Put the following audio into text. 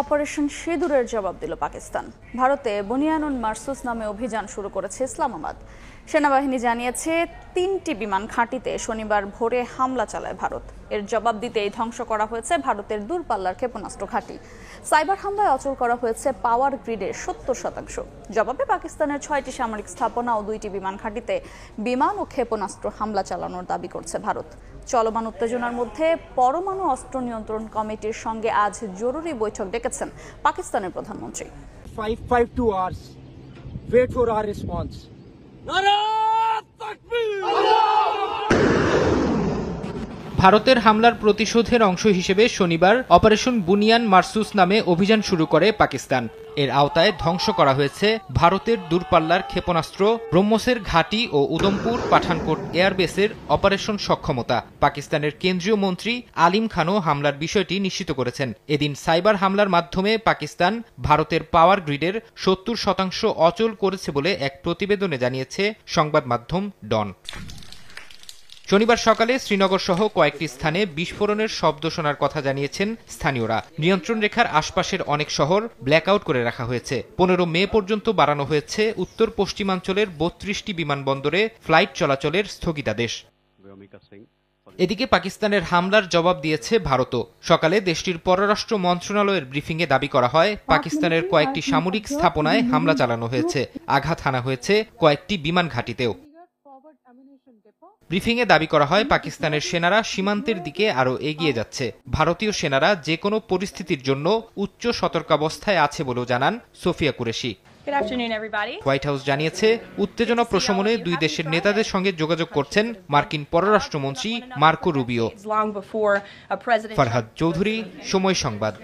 Operation সিঁদুরের জবাব দিল পাকিস্তান। ভারতে বুনিয়ানুন মারসুস নামে অভিযান শুরু করেছে ইসলামাবাদ। সেনাবাহিনী জানিয়েছে ৩টি বিমান ঘাঁটিতে শনিবার ভোরে হামলা চালায় ভারত। এর জবাব দিতেই ধ্বংস করা হয়েছে ভারতের দূরপাল্লার ক্ষেপণাস্ত্র ঘাঁটি। সাইবার হামলায় অচল করা হয়েছে পাওয়ার গ্রিডের ৭০%। জবাবে পাকিস্তানের ৬টি সামরিক স্থাপনা ও ২টি বিমান ঘাঁটিতে বিমান ও ক্ষেপণাস্ত্র হামলা চালানোর দাবি করছে ভারত। চলমান উত্তেজনার মধ্যে পরমাণু অস্ত্র নিয়ন্ত্রণ কমিটির সঙ্গে আজ জরুরি বৈঠক ডেকেছেন পাকিস্তানের প্রধানমন্ত্রী। 552 hours. Wait for our response. ভারতের হামলার প্রতিশোধের অংশ হিসেবে শনিবার অপারেশন বুনিয়ান মারসুস নামে অভিযান শুরু করে পাকিস্তান। এর আওতায় ধ্বংস করা হয়েছে ভারতের দূরপাল্লার ক্ষেপণাস্ত্র ব্রহ্মসের ঘাঁটি ও উদমপুর পাঠানকোট এয়ারবেসের অপারেশন সক্ষমতা। পাকিস্তানের কেন্দ্রীয় মন্ত্রী আলিম খানও হামলার বিষয়টি নিশ্চিত করেছেন। এদিন সাইবার হামলার মাধ্যমে পাকিস্তান ভারতের পাওয়ার গ্রিডের ৭০% অচল করেছে বলে এক প্রতিবেদনে জানিয়েছে সংবাদ মাধ্যম ডন। শনিবার সকালে শ্রীনগর সহ কয়েকটি স্থানে বিস্ফোরণের শব্দ শোনার কথা জানিয়েছেন স্থানীয়রা। নিয়ন্ত্রণ রেখার আশপাশের অনেক শহর ব্ল্যাকআউট করে রাখা হয়েছে। ১৫ মে পর্যন্ত বাড়ানো হয়েছে উত্তর পশ্চিমাঞ্চলের ৩২টি বিমানবন্দরে ফ্লাইট চলাচলের স্থগিতাদেশ। এদিকে পাকিস্তানের হামলার জবাব দিয়েছে ভারতও। সকালে দেশটির পররাষ্ট্র মন্ত্রণালয়ের ব্রিফিংয়ে দাবি করা হয়, পাকিস্তানের কয়েকটি সামরিক স্থাপনায় হামলা চালানো হয়েছে। আঘাত হানা হয়েছে কয়েকটি বিমান ঘাঁটিতেও। ব্রিফিংয়ে দাবি করা হয়, পাকিস্তানের সেনারা সীমান্তের দিকে আরও এগিয়ে যাচ্ছে। ভারতীয় সেনারা যে কোনো পরিস্থিতির জন্য উচ্চ সতর্কাবস্থায় আছে বলেও জানান সোফিয়া কুরেশি। হোয়াইট হাউস জানিয়েছে, উত্তেজনা প্রশমনে দুই দেশের নেতাদের সঙ্গে যোগাযোগ করছেন মার্কিন পররাষ্ট্রমন্ত্রী মার্কো রুবিও। ফারহাদ চৌধুরী, সময় সংবাদ।